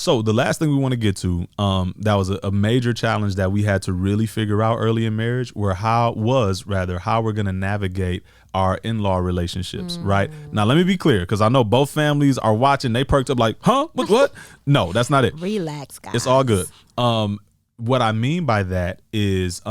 So the last thing we want to get to, that was a major challenge that we had to really figure out early in marriage, how we're going to navigate our in-law relationships, right? Now, let me be clear, because I know both families are watching. They perked up like, huh? What? No, that's not it. Relax, guys. It's all good. What I mean by that is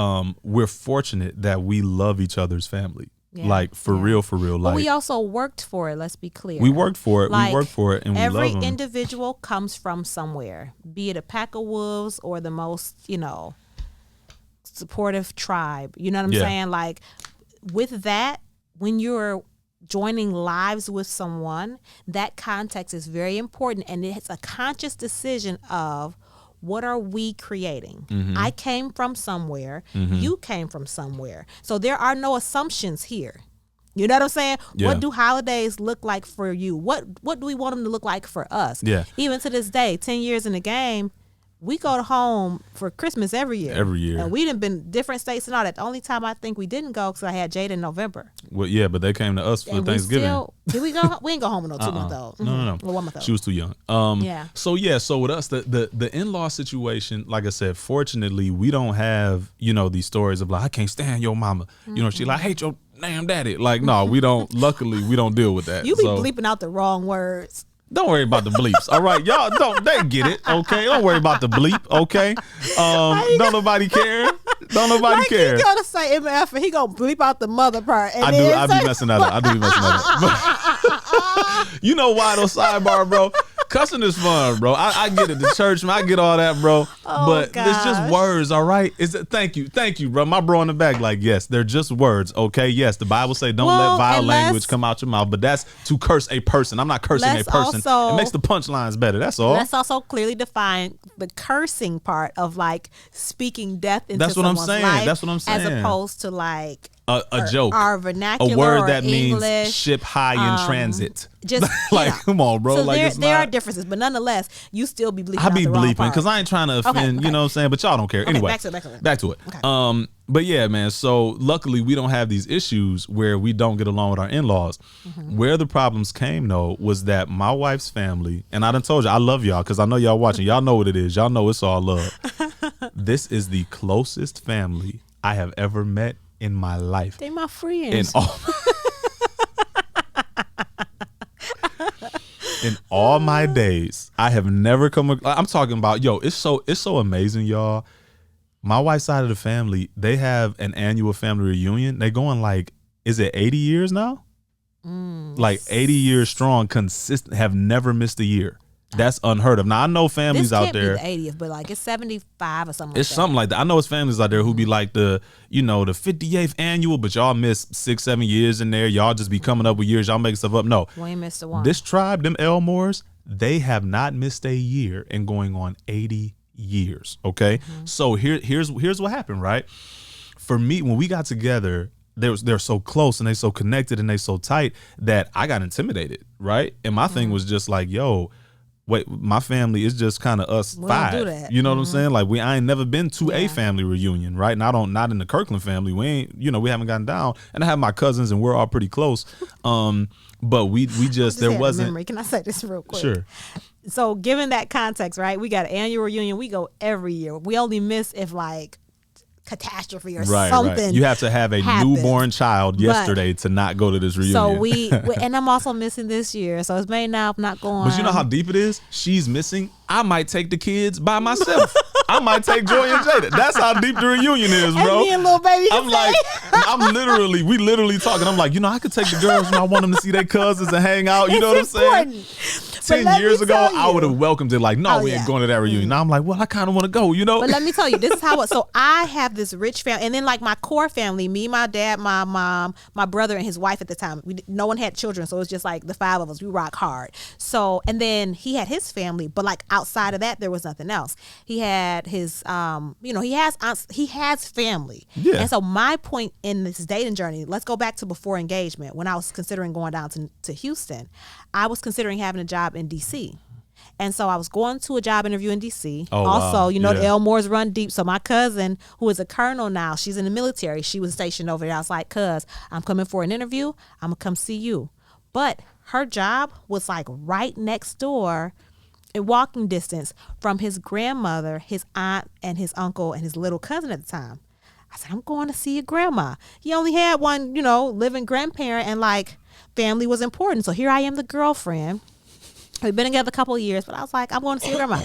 we're fortunate that we love each other's family. Yeah, like for real. Like, but we also worked for it. Let's be clear. We worked for it. Like, we worked for it, and we love them. Every individual comes from somewhere, be it a pack of wolves or the most, supportive tribe. You know what I'm saying? Like, with that, when you're joining lives with someone, that context is very important, and it's a conscious decision of, what are we creating? I came from somewhere. You came from somewhere. So there are no assumptions here. You know what I'm saying? Yeah. What do holidays look like for you? What do we want them to look like for us? Yeah. Even to this day, 10 years in the game, we go home for Christmas every year. And we done been different states and all that. The only time I think we didn't go because I had Jada in November. Well, yeah, but they came to us for Thanksgiving. Did we go? We didn't go home with no 2 month old. No. Well, 1 month old. She was too young. So with us, the in-law situation, like I said, fortunately, we don't have, these stories of like, I can't stand your mama. She like, hate your damn daddy. Like, no, we don't. Luckily, we don't deal with that. You be bleeping out the wrong words. Don't worry about the bleeps, all right? Y'all they get it, okay? Don't worry about the bleep, okay? Don't nobody care. Don't nobody care. He gonna say MF and he gonna bleep out the mother part. And I be messing that up. I do be messing that up. You know why though, sidebar, bro? Cussing is fun, bro. I get it. The church, man, I get all that, bro. But it's just words, all right? Thank you, bro. My bro in the back, like, yes, they're just words, okay? Yes, the Bible say don't let vile language come out your mouth, but that's to curse a person. I'm not cursing a person. It makes the punchlines better. That's all. Let's also clearly define the cursing part of like speaking death into someone's life. That's what I'm saying. As opposed to like a joke, our vernacular, a word that English, means ship high in transit. Just like, come on, bro. So like there are differences, but nonetheless, you still be bleeping. I be out the bleeping because I ain't trying to offend. Okay. You know what I'm saying? But y'all don't care. Okay, anyway, back to it. Okay. But yeah, man. So luckily, we don't have these issues where we don't get along with our in-laws. Where the problems came though was that my wife's family, and I done told you I love y'all because I know y'all watching. Y'all know what it is. Y'all know it's all love. This is the closest family I have ever met in my life. They my friends. In all my days, I have never I'm talking about, it's so amazing, y'all. My wife's side of the family, they have an annual family reunion. They going like, is it 80 years now? Like 80 years strong, consistent, have never missed a year. That's unheard of. Now I know families out there. This can't be the 80th, but like it's 75 or something. It's something like that. I know it's families out there who be like the 58th annual, but y'all miss 6-7 years in there. Y'all just be coming up with years. Y'all make stuff up. No, we ain't missed a one. This tribe, them Elmores, they have not missed a year and going on 80 years. Okay, so here's what happened. Right, for me, when we got together, they're so close and they so connected and they so tight that I got intimidated. Right, and my thing was just like, yo. Wait, my family is just kind of us five. Don't do that. You know what I'm saying? Like I ain't never been to a family reunion, right? Not in the Kirkland family. We ain't, we haven't gotten down. And I have my cousins and we're all pretty close. But we just there wasn't. Memory. Can I say this real quick? Sure. So given that context, right? We got an annual reunion. We go every year. We only miss if like catastrophe or something. Right. You have to have a newborn child yesterday to not go to this reunion. So we and I'm also missing this year. So it's made now. I'm not going. But you know how deep it is? She's missing. I might take the kids by myself. I might take Joy and Jada. That's how deep the reunion is, bro. And me and little baby. We literally talking. I'm like, I could take the girls. I want them to see their cousins and hang out. You know what I'm saying? 10 years ago, I would have welcomed it like, no, we ain't going to that reunion. Now I'm like, well, I kind of want to go, But let me tell you, this is how so I have this rich family. And then like my core family, me, my dad, my mom, my brother and his wife at the time. No one had children. So it was just like the five of us. We rock hard. So, and then he had his family. But like outside of that, there was nothing else. He had his, he has family. Yeah. And so my point in this dating journey, let's go back to before engagement. When I was considering going down to Houston, I was considering having a job in DC. And so I was going to a job interview in DC. Oh, also, wow. The Elmores run deep. So my cousin, who is a colonel now, she's in the military. She was stationed over there. I was like, cuz, I'm coming for an interview. I'm going to come see you. But her job was like right next door in walking distance from his grandmother, his aunt, and his uncle, and his little cousin at the time. I said, I'm going to see your grandma. He only had one, living grandparent, and like family was important. So here I am, the girlfriend. We've been together a couple of years, but I was like, I'm going to see your grandma.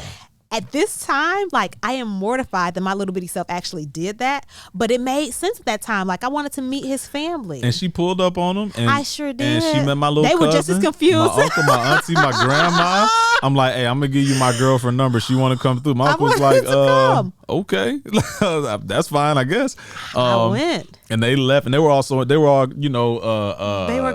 At this time, like, I am mortified that my little bitty self actually did that, but it made sense at that time. Like, I wanted to meet his family. And she pulled up on him. And I sure did. And she met my little cousin. They were just as confused. My uncle, my auntie, my grandma. I'm like, hey, I'm going to give you my girlfriend number. She want to come through. My uncle was like, okay. That's fine, I guess. I went. And they left, and they were all, they were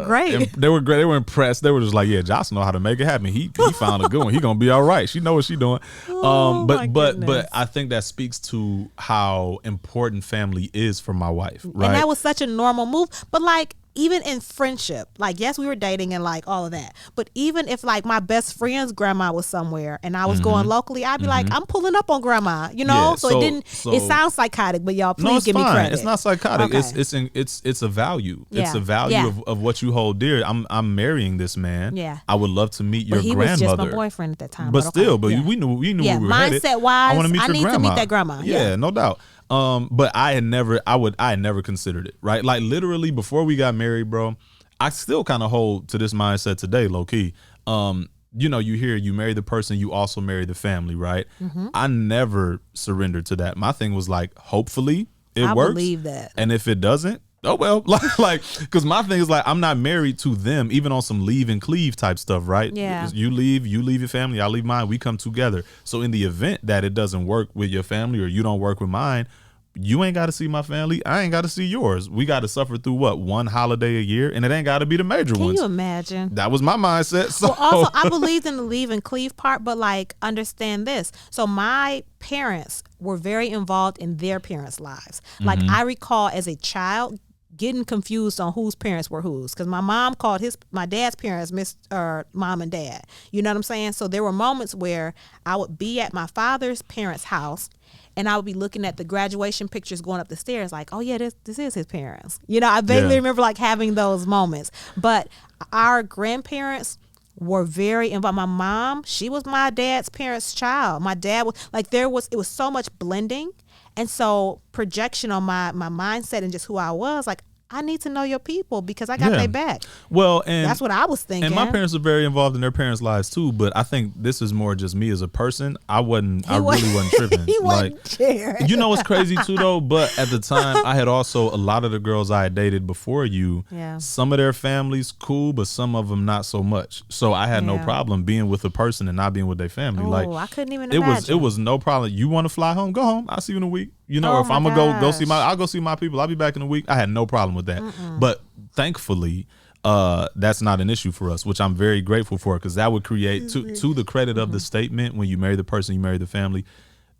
great. They were great. They were impressed. They were just like, yeah, Josh know how to make it happen. He found a good one. He going to be all right. She know what she doing. But I think that speaks to how important family is for my wife, right? And that was such a normal move. But like, even in friendship, like, yes, we were dating and like all of that. But even if like my best friend's grandma was somewhere and I was going locally, I'd be like, I'm pulling up on grandma, Yeah, so it sounds psychotic, but y'all please give me credit. It's not psychotic. Okay. It's a value. Yeah. It's a value of what you hold dear. I'm marrying this man. Yeah. I would love to meet your but he grandmother. was just my boyfriend at that time. But still, we knew we were headed. Mindset wise, I want to meet your need grandma. to meet that grandma. Yeah, no doubt. But I had never considered it, right? Like literally before we got married, bro, I still kind of hold to this mindset today, low key. You hear you marry the person, you also marry the family, right? Mm-hmm. I never surrendered to that. My thing was like, hopefully it works. I believe that. And if it doesn't, oh well, like, because my thing is like, I'm not married to them, even on some leave and cleave type stuff, right? Yeah. You leave your family, I leave mine, we come together. So in the event that it doesn't work with your family or you don't work with mine, you ain't got to see my family. I ain't got to see yours. We got to suffer through one holiday a year, and it ain't got to be the major ones. Can you imagine? That was my mindset. So. Well, also, I believed in the leave and cleave part, but like, understand this. So my parents were very involved in their parents' lives. Like, I recall as a child getting confused on whose parents were whose, because my mom called my dad's parents mom and dad. You know what I'm saying? So there were moments where I would be at my father's parents' house, and I would be looking at the graduation pictures going up the stairs like, oh yeah, this is his parents. I vaguely remember like having those moments. But our grandparents were very involved. My mom, she was my dad's parents' child. My dad was like, it was so much blending. And so projection on my mindset and just who I was, like, I need to know your people because I got their back. Well, and that's what I was thinking. And my parents are very involved in their parents' lives too. But I think this is more just me as a person. I really wasn't tripping. He wasn't caring. You know what's crazy too though? But at the time, I had also a lot of the girls I had dated before you. Yeah. Some of their families cool, but some of them not so much. So I had no problem being with a person and not being with their family. I couldn't even imagine. It was no problem. You want to fly home? Go home. I'll see you in a week. Or if I'm gonna go see I'll go see my people. I'll be back in a week. I had no problem with that. But thankfully, that's not an issue for us, which I'm very grateful for, because that would create, to the credit of the statement, when you marry the person, you marry the family,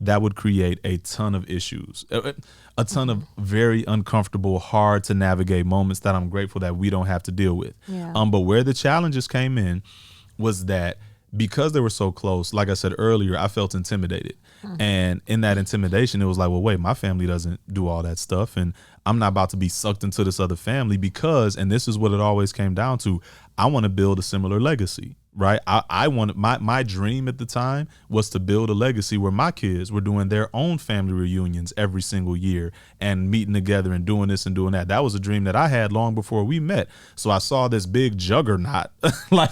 that would create a ton of issues, a ton of very uncomfortable, hard to navigate moments that I'm grateful that we don't have to deal with. Yeah. But where the challenges came in was that because they were so close, like I said earlier, I felt intimidated. And in that intimidation, it was like, well, wait, my family doesn't do all that stuff, and I'm not about to be sucked into this other family because, and this is what it always came down to, I want to build a similar legacy, right? I wanted, my dream at the time was to build a legacy where my kids were doing their own family reunions every single year and meeting together and doing this and doing that. That was a dream that I had long before we met. So I saw this big juggernaut, like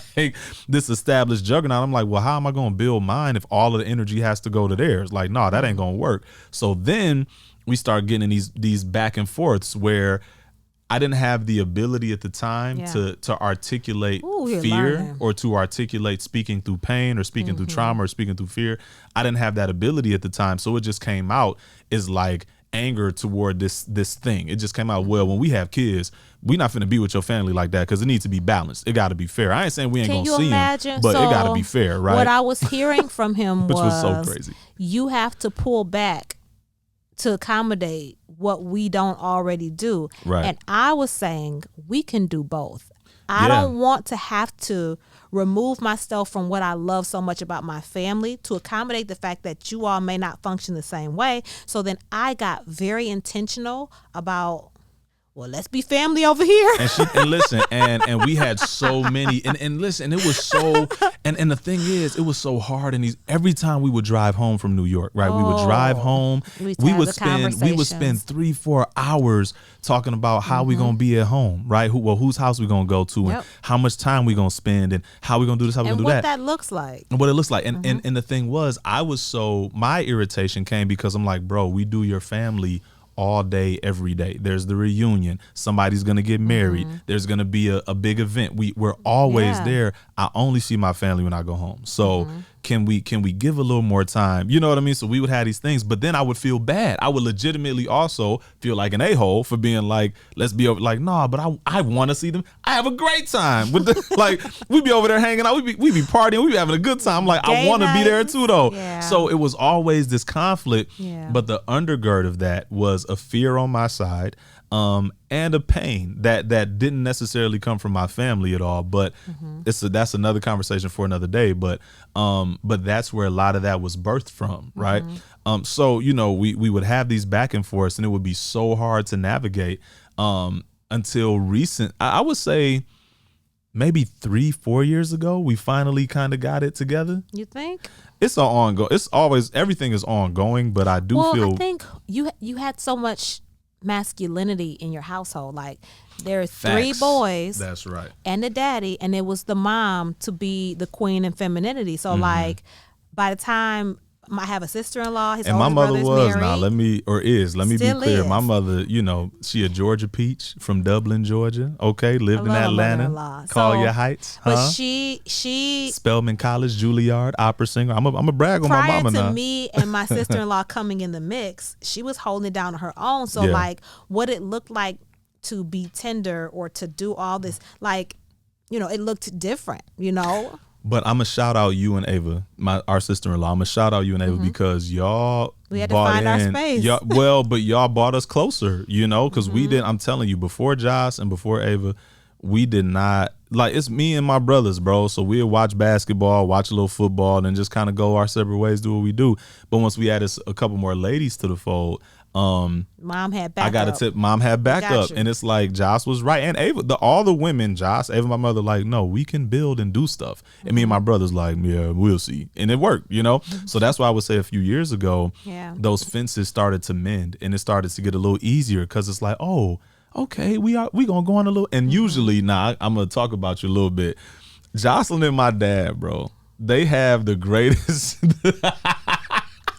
this established juggernaut. I'm like, well, how am I going to build mine if all of the energy has to go to theirs? Like, no, that ain't going to work. So then we start getting these back and forths where I didn't have the ability at the time to articulate fear or to articulate speaking through pain or speaking through trauma or speaking through fear. I didn't have that ability at the time. So it just came out as like anger toward this thing. It just came out, well, when we have kids, we not finna be with your family like that because it needs to be balanced. It got to be fair. I ain't saying we ain't going to see him, but it got to be fair, right? What I was hearing from him which was so crazy. You have to pull back to accommodate what we don't already do. Right. And I was saying we can do both. I don't want to have to remove myself from what I love so much about my family to accommodate the fact that you all may not function the same way. So then I got very intentional about well, let's be family over here. And listen, and we had so many, and listen, it was so, and the thing is, it was so hard. And every time we would drive home from New York, right? We would drive home. We would spend 3-4 hours talking about how we gonna be at home, right? Whose house we gonna go to, and how much time we gonna spend, and how we gonna do this, how we gonna do that. And what that looks like. And what it looks like. And the thing was, my irritation came because I'm like, bro, we do your family all day, every day. There's the reunion. Somebody's gonna get married. There's gonna be a big event. We're always there. I only see my family when I go home. So can we give a little more time? You know what I mean? So we would have these things, but then I would feel bad. I would legitimately also feel like an a-hole for being like, let's be over, like, nah, but I want to see them. I have a great time with the, like, we be over there hanging out. We be partying. We be having a good time. Like, I want to be there too, though. Yeah. So it was always this conflict. Yeah. But the undergird of that was a fear on my side. And a pain that didn't necessarily come from my family at all, but that's another conversation for another day. But that's where a lot of that was birthed from, right? So we would have these back and forths, and it would be so hard to navigate until recent. I would say maybe 3-4 years ago, we finally kind of got it together. You think? It's an ongoing. It's always, everything is ongoing, but I do feel. I think you had so much masculinity in your household. Like, there are 3 boys. That's right. And the daddy, and it was the mom to be the queen in femininity. So like, by the time I have a sister-in-law, his and older my mother brother's was married, now. Let me be clear. Is. My mother, she a Georgia peach from Dublin, Georgia. Okay, lived in Atlanta. Collier Heights. But she Spelman College, Juilliard, opera singer. I'm a brag on my mama now. Prior to me and my sister-in-law coming in the mix, she was holding it down on her own. So like, what it looked like to be tender or to do all this, like, it looked different. But I'm going to shout out you and Ava, our sister-in-law. I'm going to shout out you and Ava because y'all we had to find our space. But y'all brought us closer, because we didn't. I'm telling you, before Josh and before Ava, we did not, like, it's me and my brothers, bro. So we'll watch basketball, watch a little football, and then just kind of go our separate ways, do what we do. But once we added a couple more ladies to the fold, Mom had backup. I got a tip. Mom had backup, and it's like Josh was right, and Ava. All the women, Josh, Ava, my mother, like, no, we can build and do stuff. And me and my brothers, like, yeah, we'll see, and it worked, So that's why I would say a few years ago, those fences started to mend, and it started to get a little easier because it's like, oh, okay, we gonna go on a little. And usually, I'm gonna talk about you a little bit. Jocelyn and my dad, bro, they have the greatest.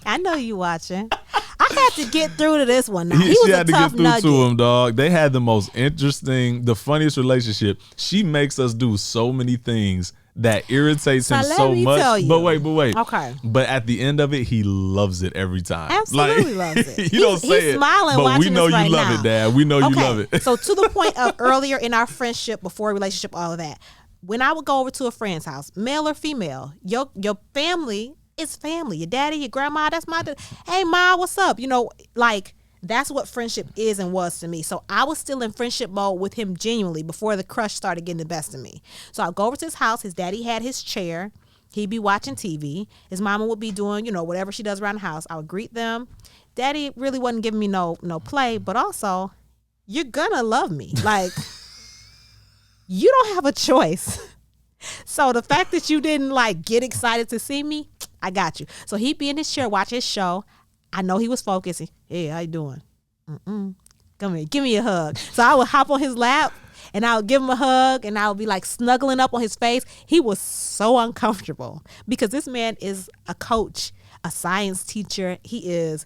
I know you watching. I had to get through to this one. Now he was she had a to tough get through nugget. to him, dog. They had the most interesting, the funniest relationship. She makes us do so many things that irritates him so much. Tell you. But wait. Okay. But at the end of it, he loves it every time. Absolutely loves it. He don't say he's it, smiling but we know you right love now. it, Dad. We know you love it. So to the point of earlier in our friendship, before relationship, all of that, when I would go over to a friend's house, male or female, your family is family. Your daddy, your grandma, that's my dad. Hey, Ma, what's up? Like, that's what friendship is and was to me. So I was still in friendship mode with him genuinely before the crush started getting the best of me. So I'd go over to his house. His daddy had his chair. He'd be watching TV. His mama would be doing, whatever she does around the house. I would greet them. Daddy really wasn't giving me no play, but also, you're gonna love me. Like, you don't have a choice. So the fact that you didn't get excited to see me, I got you. So he'd be in his chair, watch his show. I know he was focusing. Hey, how you doing? Come here, give me a hug. So I would hop on his lap and I would give him a hug and I would be snuggling up on his face. He was so uncomfortable because this man is a coach, a science teacher. He is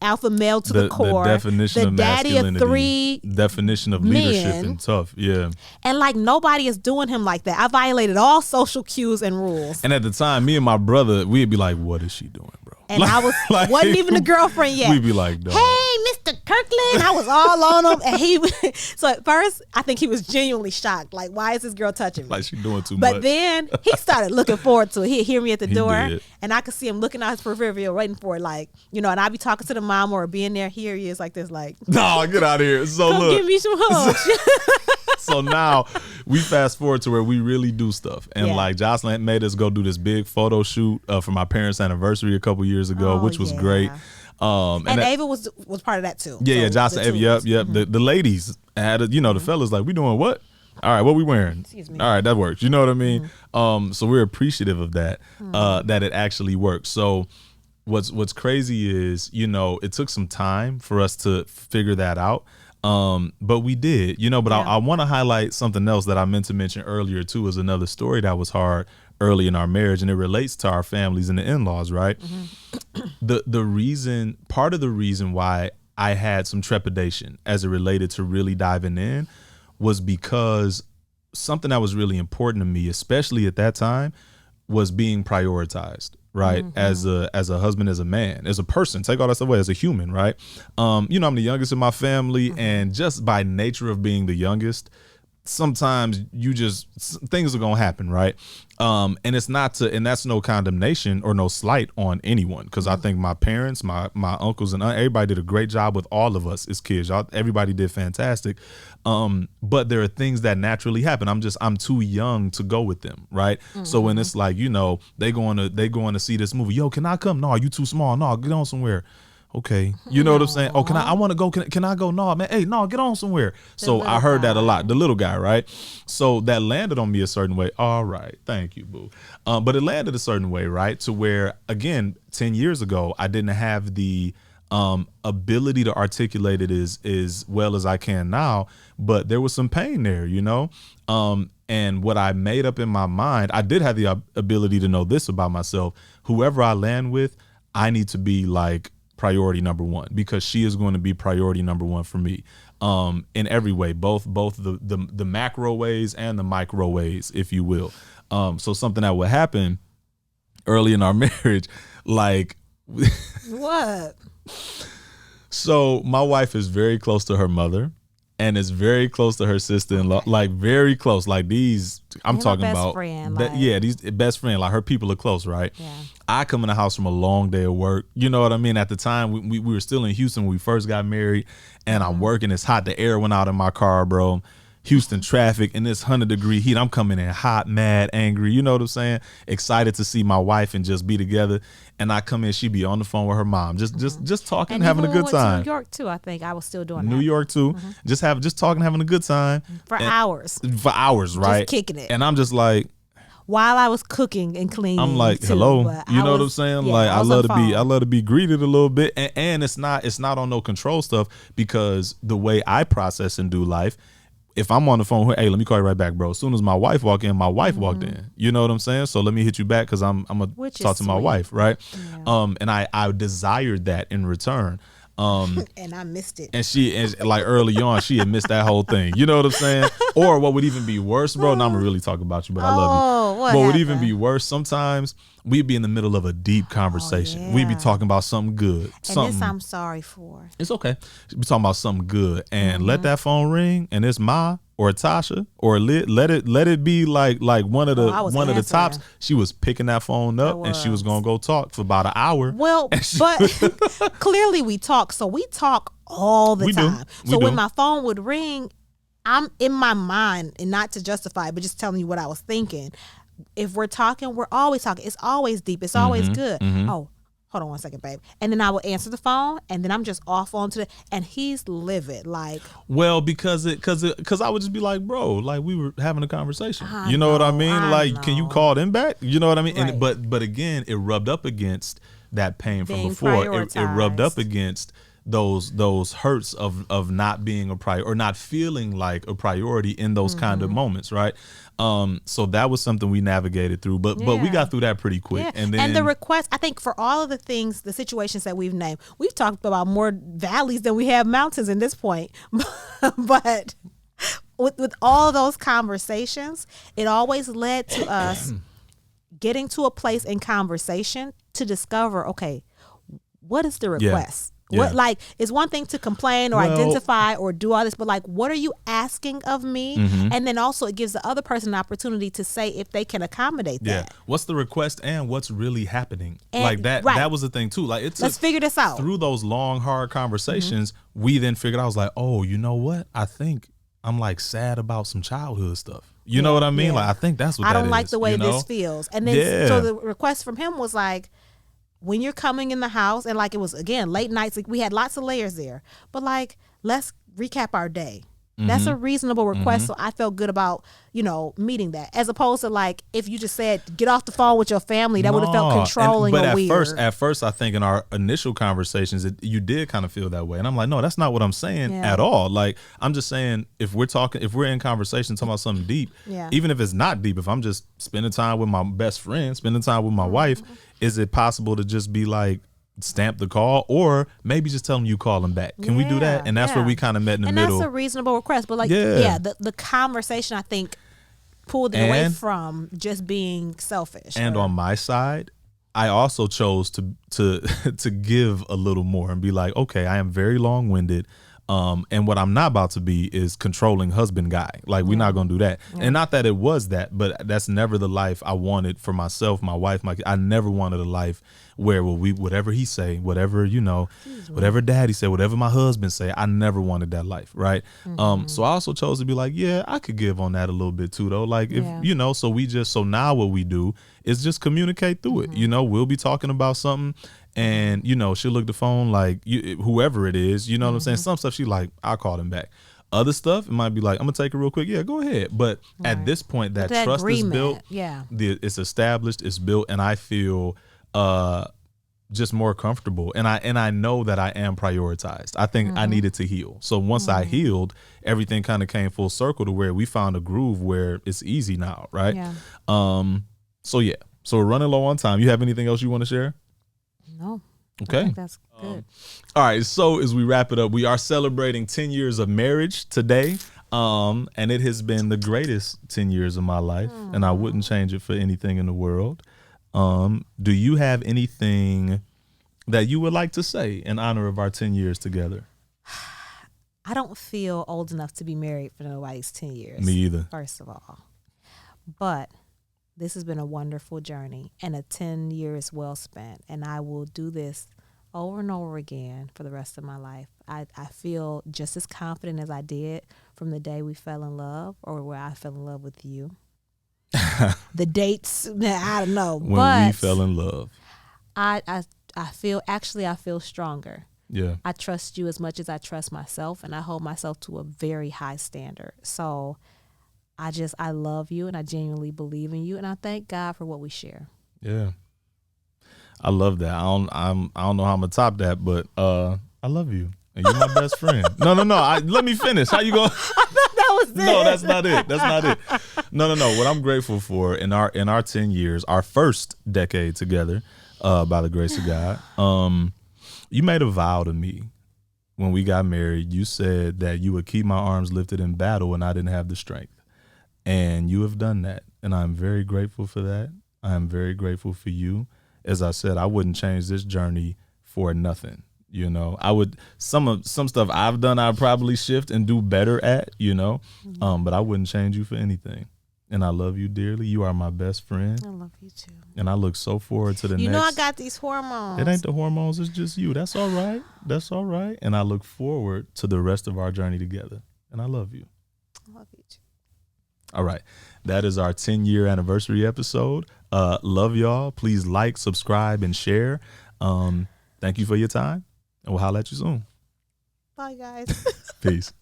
alpha male to the core. The definition the of daddy masculinity. Of 3 definition of leadership and tough. Yeah. And nobody is doing him like that. I violated all social cues and rules. And at the time, me and my brother, we'd be like, what is she doing, bro? And I wasn't even a girlfriend yet. We'd be like, dog. Hey, Mr. Kirkland. I was all on him. And so at first, I think he was genuinely shocked. Like, why is this girl touching me? Like she doing too much. But then he started looking forward to it. He'd hear me at the door. Did. And I could see him looking out his peripheral, waiting for it. And I'd be talking to the mom or being there. Here he is like this, like, no, get out of here. So come look. give me some hugs. So now we fast forward to where we really do stuff. And Jocelyn made us go do this big photo shoot for my parents' anniversary a couple years ago, which was great. And Ava was part of that too. Yeah, Jocelyn, Ava, yep. Mm-hmm. The ladies had, the fellas like, we doing what? All right, what we wearing? Excuse me. All right, that works. You know what I mean? So we're appreciative of that, that it actually works. So what's crazy is, it took some time for us to figure that out. But we did, but I want to highlight something else that I meant to mention earlier too, is another story that was hard early in our marriage, and it relates to our families and the in-laws, right? Part of the reason why I had some trepidation as it related to really diving in was because something that was really important to me, especially at that time, was being prioritized, right? As a husband, as a man, as a person, take all that stuff away, as a human, right? I'm the youngest in my family, and just by nature of being the youngest, sometimes things are gonna happen, right? And that's no condemnation or no slight on anyone, because I think my parents, my uncles and everybody did a great job with all of us as kids. Everybody did fantastic. But there are things that naturally happen. I'm too young to go with them, right? So when it's like, they going to see this movie, yo, can I come? No, you too small. No, get on somewhere. Okay, you know what I'm saying? Oh, I want to go. Can I go? No, man. Hey, no, get on somewhere. So I heard that a lot. The little guy, right? So that landed on me a certain way. All right, thank you, boo. But it landed a certain way, right? To where, again, 10 years ago, I didn't have the ability to articulate it as well as I can now. But there was some pain there, and what I made up in my mind, I did have the ability to know this about myself. Whoever I land with, I need to be like priority number one, because she is going to be priority number one for me, in every way, both the macro ways and the micro ways, if you will. So something that would happen early in our marriage, like what? So my wife is very close to her mother, and is very close to her sister-in-law, like very close. Like these, I'm talking about, these best friend. Like her people are close, right? Yeah. I come in the house from a long day of work. You know what I mean? At the time, we were still in Houston when we first got married, and I'm working. It's hot. The air went out in my car, bro. Houston traffic in this 100-degree heat. I'm coming in hot, mad, angry. You know what I'm saying? Excited to see my wife and just be together. And I come in, she be on the phone with her mom, just talking, and having a good time. New York too. I think I was still doing New York too. Just talking, having a good time for hours. For hours, right? Just kicking it. And I'm just like, while I was cooking and cleaning, I'm like, too, hello, you know what I'm saying? Yeah, like I love to be greeted a little bit, and it's not on no control stuff, because the way I process and do life, if I'm on the phone, hey, let me call you right back, bro. As soon as my wife walked in, walked in. You know what I'm saying? So let me hit you back, because I'm gonna talk to my wife, right? Yeah. And I desired that in return. And I missed it. And like early on, she had missed that whole thing. You know what I'm saying? Or what would even be worse, bro? Now I'm gonna really talk about you, but I love you. What would even be worse? Sometimes we'd be in the middle of a deep conversation. We'd be talking about something good. And this I'm sorry for. It's okay. We'd be talking about something good, and let that phone ring, and it's Ma or Tasha or let it be like one of the tops. She was picking that phone up, and she was gonna go talk for about an hour. Well, but clearly we talk. So we talk all the time. So when my phone would ring, I'm in my mind, and not to justify it, but just telling you what I was thinking. If we're talking, we're always talking. It's always deep. It's always good. Oh, hold on one second, babe. And then I will answer the phone, and then I'm just off onto the, and he's livid. Like, well, because I would just be like, bro, like we were having a conversation. You know what I mean? Like, can you call them back? You know what I mean? Right. And but again, it rubbed up against that pain from before. It rubbed up against those hurts of not being a priority, or not feeling like a priority in those kind of moments, right? So that was something we navigated through, but we got through that pretty quick. And then the request, I think, for all of the things, the situations that we've named, we've talked about more valleys than we have mountains in this point. But with all those conversations, it always led to us getting to a place in conversation to discover, okay, what is the request? What, like, it's one thing to complain or identify or do all this, but like, what are you asking of me? And then also it gives the other person an opportunity to say if they can accommodate that. What's the request and what's really happening? And, like that, that was the thing too. Like, let's figure this out. Through those long, hard conversations, we then figured out, I was like, oh, you know what? I think I'm like sad about some childhood stuff. You know what I mean? Like, I think that's what I don't like the way this feels. And then so the request from him was like, when you're coming in the house, and like it was, again, late nights, like we had lots of layers there, but like, let's recap our day. That's a reasonable request. So I felt good about, meeting that, as opposed to like, if you just said, get off the phone with your family, that would have felt controlling or weird. At first, I think in our initial conversations, you did kind of feel that way. And I'm like, no, that's not what I'm saying at all. Like, I'm just saying, if we're in conversation talking about something deep, even if it's not deep, if I'm just spending time with my best friend, spending time with my wife, is it possible to just be like, stamp the call, or maybe just tell them you call them back? Can we do that? And that's where we kind of met in the middle. And that's a reasonable request. But like, the conversation, I think, pulled it away from just being selfish. And on my side, I also chose to give a little more and be like, okay, I am very long-winded. And what I'm not about to be is controlling husband guy. Like, we're not going to do that. And not that it was that, but that's never the life I wanted for myself, my wife, I never wanted a life where whatever he say, whatever, whatever daddy say, whatever my husband say, I never wanted that life. Right. So I also chose to be like, yeah, I could give on that a little bit too, though. Like, if, so now what we do is just communicate through it. We'll be talking about something. And, she'll look the phone like whoever it is, what I'm saying? Some stuff she like, I'll call them back. Other stuff, it might be like, I'm going to take it real quick. Yeah, go ahead. But at this point, that trust is built. Yeah. It's established, it's built, and I feel just more comfortable. And I know that I am prioritized. I think I needed to heal. So once I healed, everything kind of came full circle to where we found a groove where it's easy now, right? Yeah. So we're running low on time. You have anything else you want to share? No. Okay. I think that's good. All right. So as we wrap it up, we are celebrating 10 years of marriage today. And it has been the greatest 10 years of my life. And I wouldn't change it for anything in the world. Do you have anything that you would like to say in honor of our 10 years together? I don't feel old enough to be married for nobody's 10 years. Me either. First of all. But this has been a wonderful journey and a 10 years well spent. And I will do this over and over again for the rest of my life. I feel just as confident as I did from the day we fell in love, or where I fell in love with you. The dates, I don't know. When we fell in love. I feel stronger. Yeah. I trust you as much as I trust myself, and I hold myself to a very high standard. So I love you, and I genuinely believe in you, and I thank God for what we share. Yeah. I love that. I don't know how I'm gonna top that, but I love you. And you're my best friend. No. Let me finish. How you going? That was it. No, that's not it. No. What I'm grateful for in our 10 years, our first decade together, by the grace of God, you made a vow to me when we got married. You said that you would keep my arms lifted in battle when I didn't have the strength. And you have done that. And I'm very grateful for that. I am very grateful for you. As I said, I wouldn't change this journey for nothing. I would, some stuff I've done, I'd probably shift and do better at, but I wouldn't change you for anything. And I love you dearly. You are my best friend. I love you too. And I look so forward to the next. I got these hormones. It ain't the hormones. It's just you. That's all right. And I look forward to the rest of our journey together. And I love you. I love you too. All right. That is our 10-year anniversary episode. Love y'all. Please like, subscribe, and share. Thank you for your time. And we'll holler at you soon. Bye, guys. Peace.